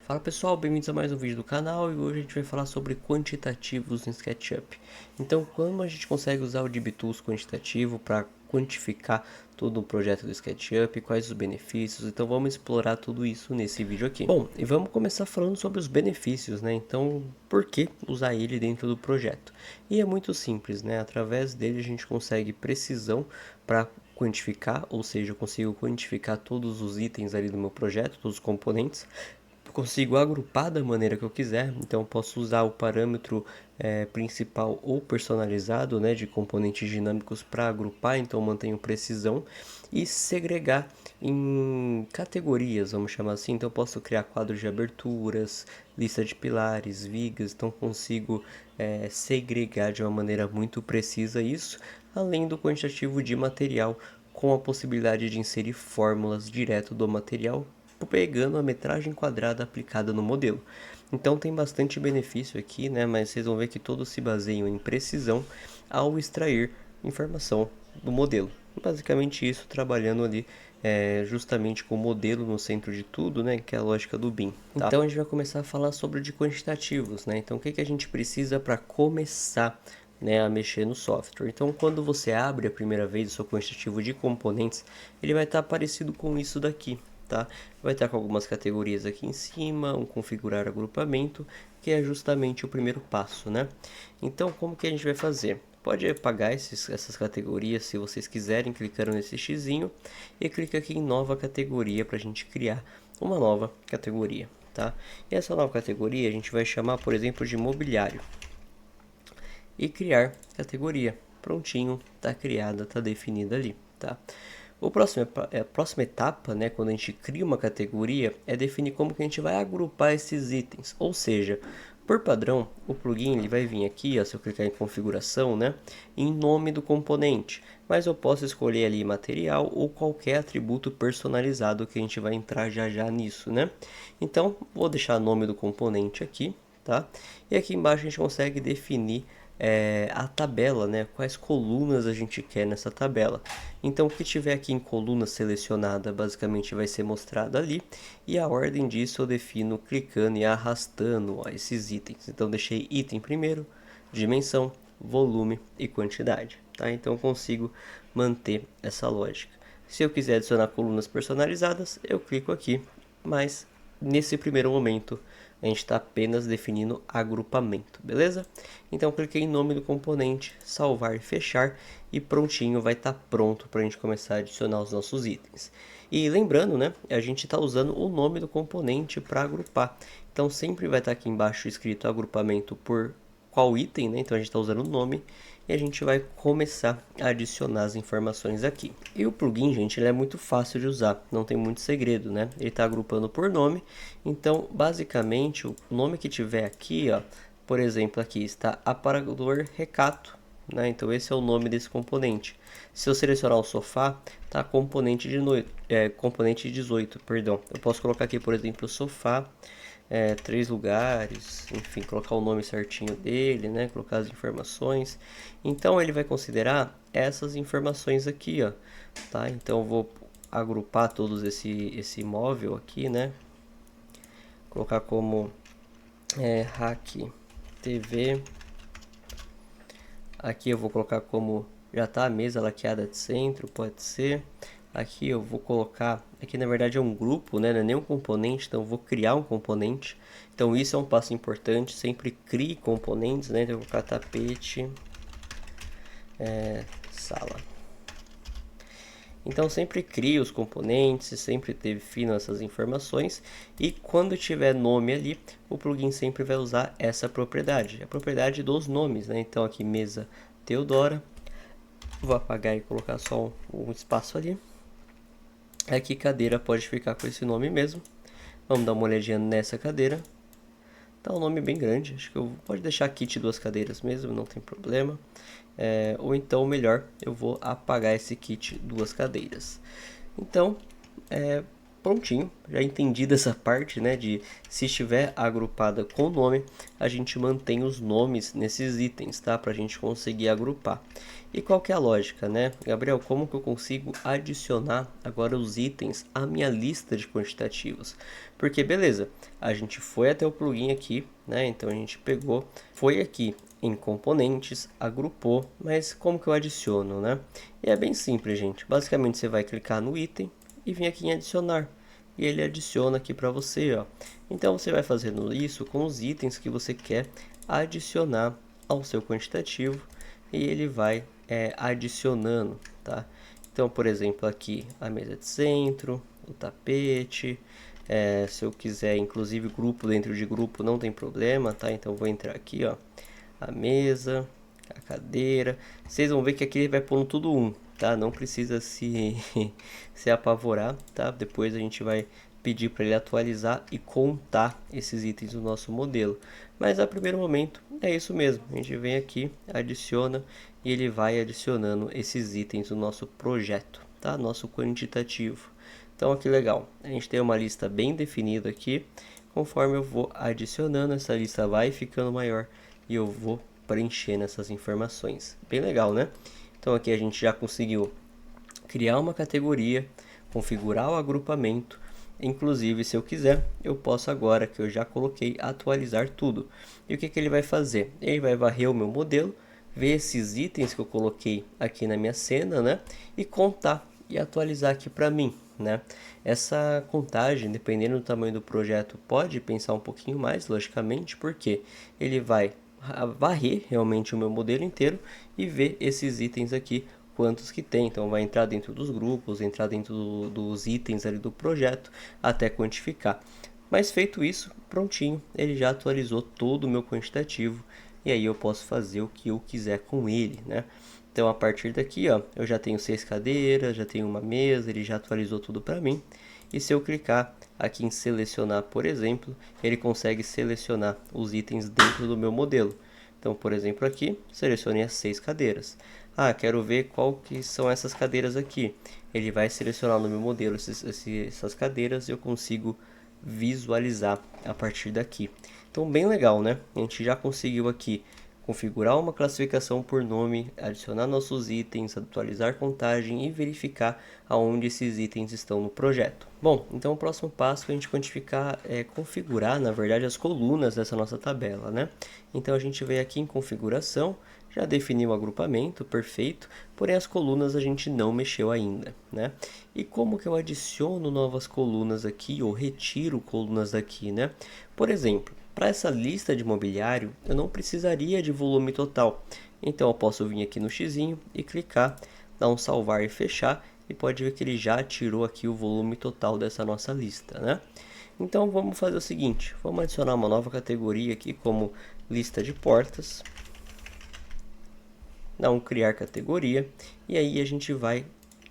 Fala pessoal, bem-vindos a mais um vídeo do canal e hoje a gente vai falar sobre quantitativos no SketchUp. Então, como a gente consegue usar o DBTools quantitativo para quantificar todo o projeto do SketchUp, quais os benefícios, então vamos explorar tudo isso nesse vídeo aqui. Bom, e vamos começar falando sobre os benefícios, né? Então, por que usar ele dentro do projeto? E é muito simples, né? Através dele a gente consegue precisão para quantificar, ou seja, eu consigo quantificar todos os itens ali do meu projeto, todos os componentes. Consigo agrupar da maneira que eu quiser, então posso usar o parâmetro principal ou personalizado, né, de componentes dinâmicos para agrupar, então mantenho precisão e segregar em categorias, vamos chamar assim. Então posso criar quadros de aberturas, lista de pilares, vigas, então consigo segregar de uma maneira muito precisa isso, além do quantitativo de material com a possibilidade de inserir fórmulas direto do material pegando a metragem quadrada aplicada no modelo. Então tem bastante benefício aqui, né? Mas vocês vão ver que todos se baseiam em precisão ao extrair informação do modelo. Basicamente isso, trabalhando ali justamente com o modelo no centro de tudo, né? Que é a lógica do BIM. Tá? Então a gente vai começar a falar sobre de quantitativos, né? Então o que a gente precisa para começar, né, a mexer no software. Então, quando você abre a primeira vez o seu quantitativo de componentes, ele vai estar parecido com isso daqui, tá? Vai estar com algumas categorias aqui em cima, um configurar agrupamento, que é justamente o primeiro passo, né? Então, como que a gente vai fazer? Pode apagar essas categorias se vocês quiserem, clicando nesse xizinho e clica aqui em nova categoria para a gente criar uma nova categoria, tá? E essa nova categoria a gente vai chamar, por exemplo, de mobiliário e criar categoria. Prontinho, tá criada, tá definida ali, tá? A próxima etapa, né, quando a gente cria uma categoria, é definir como que a gente vai agrupar esses itens. Ou seja, por padrão, o plugin ele vai vir aqui, ó, se eu clicar em configuração, né, em nome do componente. Mas eu posso escolher ali material ou qualquer atributo personalizado que a gente vai entrar já já nisso, né? Então, vou deixar o nome do componente aqui, tá? E aqui embaixo a gente consegue definir a tabela, né? Quais colunas a gente quer nessa tabela. Então, o que tiver aqui em coluna selecionada basicamente vai ser mostrado ali, e a ordem disso eu defino clicando e arrastando esses itens. Então, deixei item primeiro, dimensão, volume e quantidade, tá? Então, eu consigo manter essa lógica. Se eu quiser adicionar colunas personalizadas, eu clico aqui, mas nesse primeiro momento a gente está apenas definindo agrupamento, beleza? Então cliquei em nome do componente, salvar e fechar, e prontinho, vai estar pronto para a gente começar a adicionar os nossos itens. E lembrando, né, a gente está usando o nome do componente para agrupar, então sempre vai estar aqui embaixo escrito agrupamento por qual item, né? Então a gente está usando o nome e a gente vai começar a adicionar as informações aqui. E o plugin, gente, ele é muito fácil de usar, não tem muito segredo, né? Ele está agrupando por nome, então basicamente o nome que tiver aqui, ó, por exemplo, aqui está aparador recato, né? Então esse é o nome desse componente. Se eu selecionar o sofá, tá componente componente 18, perdão. Eu posso colocar aqui, por exemplo, sofá 3 lugares, enfim, colocar o nome certinho dele, né? Colocar as informações. Então ele vai considerar essas informações aqui, ó, tá? Então eu vou agrupar todos esse móvel aqui, né? Colocar como Hack TV. Aqui eu vou colocar como já tá a mesa laqueada de centro, pode ser. Aqui eu vou colocar, aqui na verdade é um grupo, né? Não é nem um componente, então eu vou criar um componente. Então isso é um passo importante, sempre crie componentes, né? Então eu vou colocar tapete, sala. Então sempre crie os componentes, sempre defina essas informações, e quando tiver nome ali, o plugin sempre vai usar essa propriedade, a propriedade dos nomes, né? Então aqui mesa Teodora, vou apagar e colocar só um espaço ali. Aqui cadeira pode ficar com esse nome mesmo. Vamos dar uma olhadinha nessa cadeira. Tá um nome bem grande, acho que eu pode deixar kit 2 cadeiras mesmo, não tem problema. Ou então, melhor, eu vou apagar esse kit 2 cadeiras. Então, prontinho, já entendi dessa parte, né, de se estiver agrupada com o nome, a gente mantém os nomes nesses itens, tá, para a gente conseguir agrupar. E qual que é a lógica, né? Gabriel, como que eu consigo adicionar agora os itens à minha lista de quantitativos? Porque, beleza, a gente foi até o plugin aqui, né? Então a gente pegou, foi aqui em componentes, agrupou, mas como que eu adiciono, né? E é bem simples, gente. Basicamente você vai clicar no item e vir aqui em adicionar. E ele adiciona aqui para você, ó. Então você vai fazendo isso com os itens que você quer adicionar ao seu quantitativo e ele vai adicionando, tá? Então, por exemplo, aqui a mesa de centro, o tapete, se eu quiser, inclusive grupo dentro de grupo não tem problema, tá? Então vou entrar aqui, ó, a mesa, a cadeira. Vocês vão ver que aqui ele vai pondo tudo um, tá? Não precisa se se apavorar, tá? Depois a gente vai pedir para ele atualizar e contar esses itens do nosso modelo. Mas a primeiro momento é isso mesmo. A gente vem aqui, adiciona e ele vai adicionando esses itens do nosso projeto, tá? Nosso quantitativo. Então, aqui legal. A gente tem uma lista bem definida aqui. Conforme eu vou adicionando, essa lista vai ficando maior e eu vou preenchendo essas informações. Bem legal, né? Então, aqui a gente já conseguiu criar uma categoria, configurar o agrupamento. Inclusive, se eu quiser, eu posso agora que eu já coloquei atualizar tudo. E o que ele vai fazer? Ele vai varrer o meu modelo, ver esses itens que eu coloquei aqui na minha cena, né? E contar e atualizar aqui para mim, né? Essa contagem, dependendo do tamanho do projeto, pode pensar um pouquinho mais, logicamente, porque ele vai varrer realmente o meu modelo inteiro e ver esses itens aqui quantos que tem. Então vai entrar dentro dos grupos, entrar dentro dos itens ali do projeto até quantificar. Mas feito isso, prontinho, ele já atualizou todo o meu quantitativo e aí eu posso fazer o que eu quiser com ele, né? Então a partir daqui, ó, eu já tenho 6 cadeiras, já tenho uma mesa, ele já atualizou tudo para mim. E se eu clicar aqui em selecionar, por exemplo, ele consegue selecionar os itens dentro do meu modelo. Então, por exemplo, aqui, selecione as 6 cadeiras. Ah, quero ver qual que são essas cadeiras aqui. Ele vai selecionar no meu modelo essas cadeiras e eu consigo visualizar a partir daqui. Então, bem legal, né? A gente já conseguiu aqui configurar uma classificação por nome, adicionar nossos itens, atualizar contagem e verificar aonde esses itens estão no projeto. Bom, então o próximo passo é a gente configurar, na verdade, as colunas dessa nossa tabela, né? Então a gente veio aqui em configuração, já definiu o agrupamento, perfeito, porém as colunas a gente não mexeu ainda, né? E como que eu adiciono novas colunas aqui ou retiro colunas daqui, né? Por exemplo, para essa lista de mobiliário, eu não precisaria de volume total. Então eu posso vir aqui no xizinho e clicar, dar um salvar e fechar, e pode ver que ele já tirou aqui o volume total dessa nossa lista, né? Então vamos fazer o seguinte, vamos adicionar uma nova categoria aqui como lista de portas. Dá um criar categoria e aí a gente vai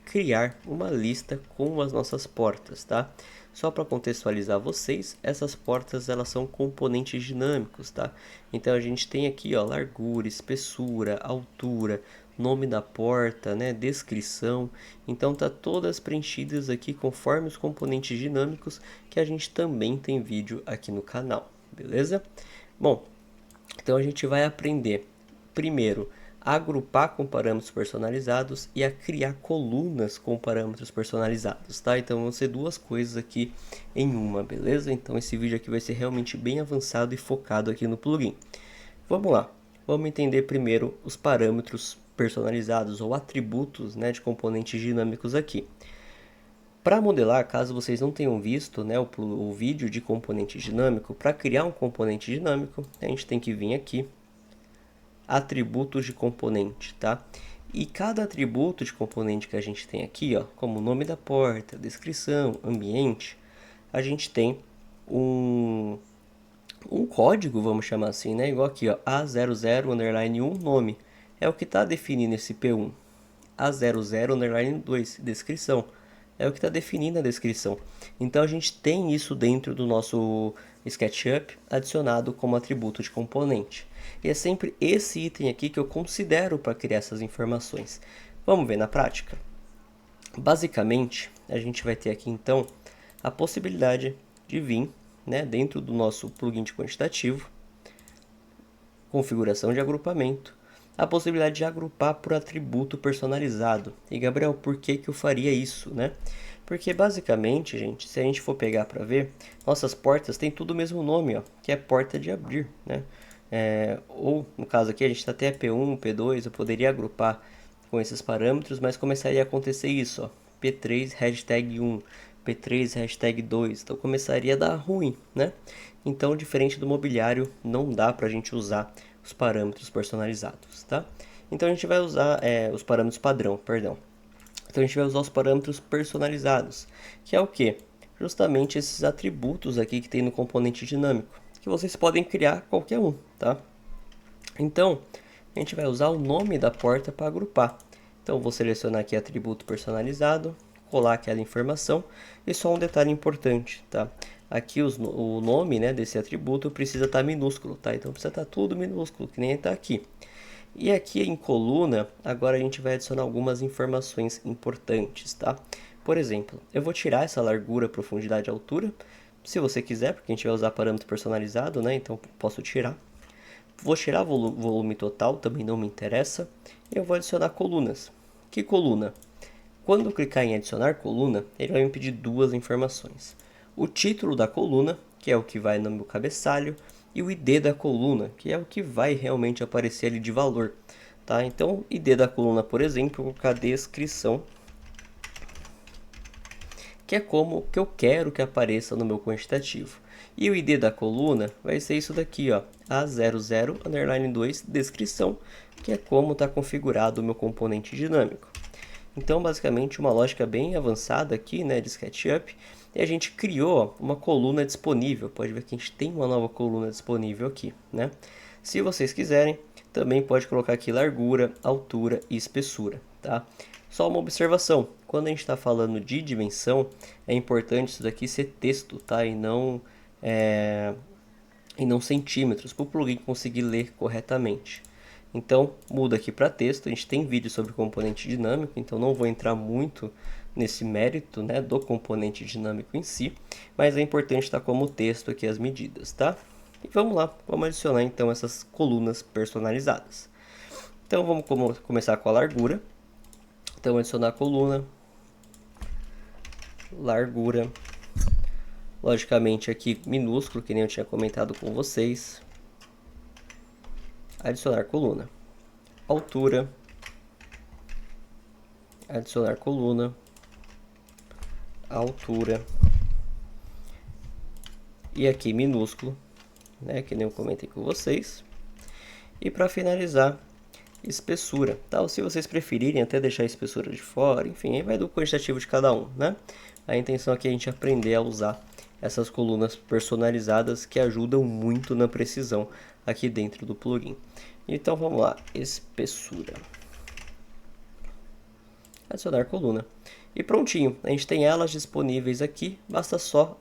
criar uma lista com as nossas portas, tá? Só para contextualizar vocês, essas portas elas são componentes dinâmicos, tá? Então a gente tem aqui, ó, largura, espessura, altura, nome da porta, né, descrição. Então tá todas preenchidas aqui conforme os componentes dinâmicos que a gente também tem vídeo aqui no canal, beleza? Bom, então a gente vai aprender primeiro a agrupar com parâmetros personalizados e a criar colunas com parâmetros personalizados, tá? Então vão ser duas coisas aqui em uma, beleza? Então esse vídeo aqui vai ser realmente bem avançado e focado aqui no plugin. Vamos lá, vamos entender primeiro os parâmetros personalizados ou atributos, né, de componentes dinâmicos aqui. Para modelar, caso vocês não tenham visto, né, o vídeo de componente dinâmico, para criar um componente dinâmico, a gente tem que vir aqui, atributos de componente, tá? E cada atributo de componente que a gente tem aqui, ó, como o nome da porta, descrição, ambiente, a gente tem um código, vamos chamar assim, né? Igual aqui, ó, A00_1 nome, é o que está definindo esse P1. A00_2 descrição, é o que está definindo a descrição. Então a gente tem isso dentro do nosso SketchUp adicionado como atributo de componente. E é sempre esse item aqui que eu considero para criar essas informações. Vamos ver na prática? Basicamente, a gente vai ter aqui então a possibilidade de vir, né, dentro do nosso plugin de quantitativo, configuração de agrupamento, a possibilidade de agrupar por atributo personalizado. E Gabriel, por que que eu faria isso, né? Porque basicamente, gente, se a gente for pegar para ver, nossas portas têm tudo o mesmo nome, ó, que é porta de abrir, né? Ou no caso aqui a gente está até P1, P2, eu poderia agrupar com esses parâmetros, mas começaria a acontecer isso, ó, P3 hashtag 1, P3 hashtag 2, então começaria a dar ruim, né? Então, diferente do mobiliário, não dá para a gente usar os parâmetros personalizados, tá? Então a gente vai usar os parâmetros padrão, perdão. Então a gente vai usar os parâmetros personalizados, que é o que? Justamente esses atributos aqui que tem no componente dinâmico, que vocês podem criar qualquer um, tá? Então, a gente vai usar o nome da porta para agrupar. Então, vou selecionar aqui atributo personalizado, colar aquela informação e só um detalhe importante, tá? Aqui o nome, né, desse atributo precisa estar minúsculo, tá? Então precisa estar tudo minúsculo, que nem está aqui. E aqui em coluna, agora a gente vai adicionar algumas informações importantes, tá? Por exemplo, eu vou tirar essa largura, profundidade e altura, se você quiser, porque a gente vai usar parâmetro personalizado, né? Então posso tirar. Vou tirar volume total, também não me interessa. E eu vou adicionar colunas. Que coluna? Quando eu clicar em adicionar coluna, ele vai me pedir duas informações. O título da coluna, que é o que vai no meu cabeçalho, e o ID da coluna, que é o que vai realmente aparecer ali de valor. Tá? Então, ID da coluna, por exemplo, eu vou colocar descrição, que é como que eu quero que apareça no meu quantitativo. E o ID da coluna vai ser isso daqui, ó, A00_2 descrição, que é como está configurado o meu componente dinâmico. Então, basicamente, uma lógica bem avançada aqui, né, de SketchUp, e a gente criou uma coluna disponível. Pode ver que a gente tem uma nova coluna disponível aqui, né? Se vocês quiserem, também pode colocar aqui largura, altura e espessura, tá? Só uma observação, quando a gente está falando de dimensão, é importante isso daqui ser texto, tá? E não centímetros, para o plugin conseguir ler corretamente. Então, muda aqui para texto. A gente tem vídeo sobre componente dinâmico, então não vou entrar muito nesse mérito, né, do componente dinâmico em si, mas é importante estar como texto aqui as medidas, tá? E vamos lá, vamos adicionar então essas colunas personalizadas. Então vamos começar com a largura. Então adicionar a coluna, largura, logicamente aqui minúsculo, que nem eu tinha comentado com vocês. Adicionar coluna, altura, adicionar coluna, altura, e aqui minúsculo, né, que nem eu comentei com vocês. E para finalizar, espessura, tá? Ou se vocês preferirem até deixar a espessura de fora, enfim, aí vai do quantitativo de cada um, né? A intenção aqui é a gente aprender a usar essas colunas personalizadas que ajudam muito na precisão aqui dentro do plugin. Então vamos lá, espessura, adicionar coluna. E prontinho, a gente tem elas disponíveis aqui, basta só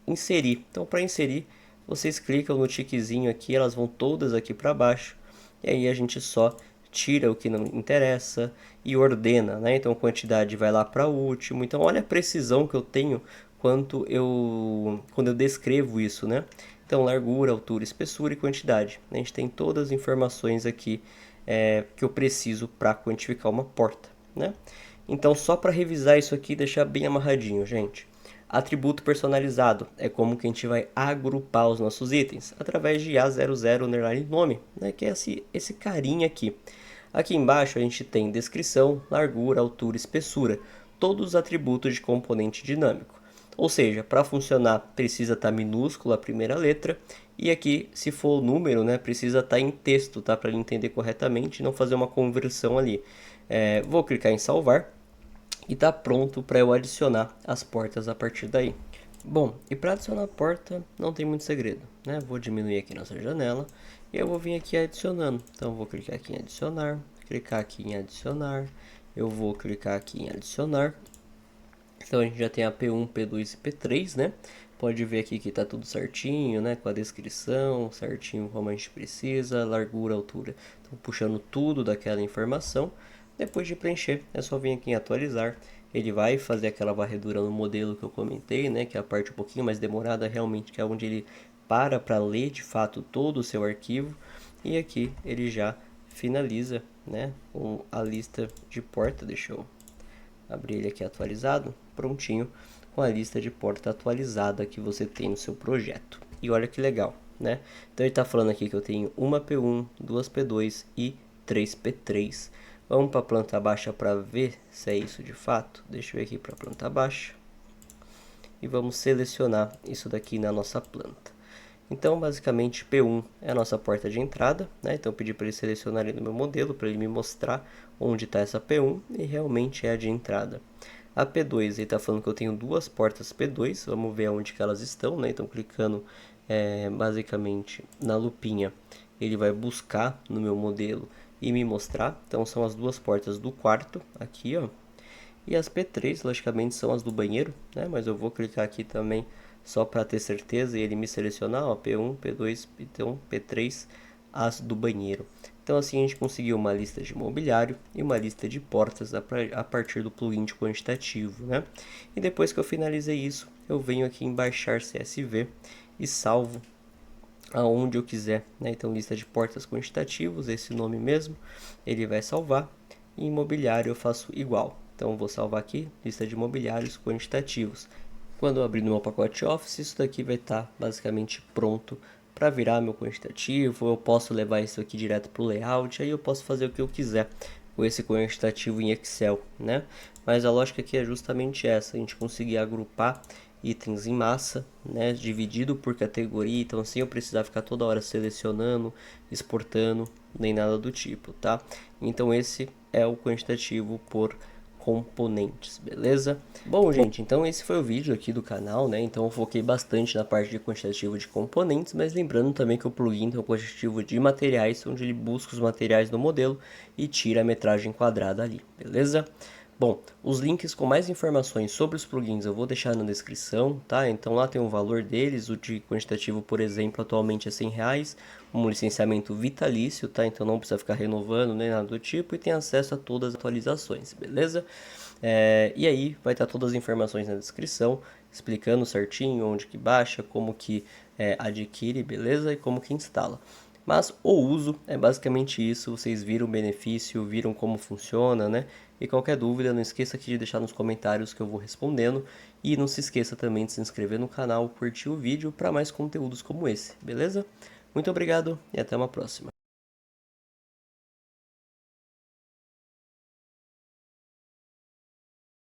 inserir. Então para inserir, vocês clicam no tiquezinho aqui, elas vão todas aqui para baixo. E aí a gente só tira o que não interessa e ordena, né? Então a quantidade vai lá para o último. Então olha a precisão que eu tenho quando eu descrevo isso, né? Então largura, altura, espessura e quantidade. A gente tem todas as informações aqui que eu preciso para quantificar uma porta, né? Então só para revisar isso aqui e deixar bem amarradinho, gente. Atributo personalizado é como que a gente vai agrupar os nossos itens através de A00_nome, né, que é esse carinha aqui. Aqui embaixo a gente tem descrição, largura, altura, espessura, todos os atributos de componente dinâmico. Ou seja, para funcionar precisa estar minúscula a primeira letra e aqui, se for o número, né, precisa estar em texto, tá, para ele entender corretamente e não fazer uma conversão ali. Vou clicar em salvar. E está pronto para eu adicionar as portas a partir daí. Bom, e para adicionar a porta não tem muito segredo, né? Vou diminuir aqui nossa janela e eu vou vir aqui adicionando. Então vou clicar aqui em adicionar, clicar aqui em adicionar, eu vou clicar aqui em adicionar. Então a gente já tem a P1, P2 e P3, né? Pode ver aqui que está tudo certinho, né? Com a descrição, certinho como a gente precisa, largura, altura. Então puxando tudo daquela informação. Depois de preencher, é só vir aqui em atualizar ele vai fazer aquela varredura no modelo que eu comentei, né, que é a parte um pouquinho mais demorada realmente, que é onde ele para ler de fato todo o seu arquivo, e aqui ele já finaliza, né, com a lista de porta. Deixa eu abrir ele aqui atualizado, prontinho, com a lista de porta atualizada que você tem no seu projeto. E olha que legal, né? Então ele está falando aqui que eu tenho uma P1, duas P2 e 3 P3. Vamos para a planta baixa para ver se é isso de fato. Deixa eu ver aqui para a planta baixa. E vamos selecionar isso daqui na nossa planta. Então, basicamente, P1 é a nossa porta de entrada, né? Então, eu pedi para ele selecionar ali no meu modelo, para ele me mostrar onde está essa P1, e realmente é a de entrada. A P2, ele está falando que eu tenho duas portas P2, vamos ver onde que elas estão, né? Então, clicando basicamente na lupinha, ele vai buscar no meu modelo e me mostrar. Então, são as duas portas do quarto, aqui, ó. E as P3, logicamente, são as do banheiro, né? Mas eu vou clicar aqui também só para ter certeza e ele me selecionar, ó, P1, P2, então P3, as do banheiro. Então assim a gente conseguiu uma lista de mobiliário e uma lista de portas a partir do plugin de quantitativo, né? E depois que eu finalizei isso, eu venho aqui em baixar CSV e salvo aonde eu quiser, né? Então lista de portas quantitativos, esse nome mesmo, ele vai salvar. E em mobiliário eu faço igual. Então vou salvar aqui, lista de mobiliários quantitativos. Quando eu abrir no meu pacote Office, isso daqui vai estar basicamente pronto para virar meu quantitativo. Eu posso levar isso aqui direto para o layout, aí eu posso fazer o que eu quiser com esse quantitativo em Excel, né? Mas a lógica aqui é justamente essa, a gente conseguir agrupar itens em massa, né, dividido por categoria, então sem eu precisar ficar toda hora selecionando, exportando, nem nada do tipo, tá? Então esse é o quantitativo por componentes, beleza? Bom, gente, então esse foi o vídeo aqui do canal, né? Então eu foquei bastante na parte de quantitativo de componentes, mas lembrando também que o plugin tem um quantitativo de materiais, onde ele busca os materiais do modelo e tira a metragem quadrada ali, beleza? Bom, os links com mais informações sobre os plugins eu vou deixar na descrição, tá? Então lá tem o valor deles, o de quantitativo, por exemplo, atualmente é R$100, um licenciamento vitalício, tá? Então não precisa ficar renovando nem nada do tipo e tem acesso a todas as atualizações, beleza? E aí vai estar todas as informações na descrição, explicando certinho onde que baixa, como que adquire, beleza? E como que instala. Mas o uso é basicamente isso, vocês viram o benefício, viram como funciona, né? E qualquer dúvida, não esqueça aqui de deixar nos comentários que eu vou respondendo. E não se esqueça também de se inscrever no canal, curtir o vídeo para mais conteúdos como esse, beleza? Muito obrigado e até uma próxima.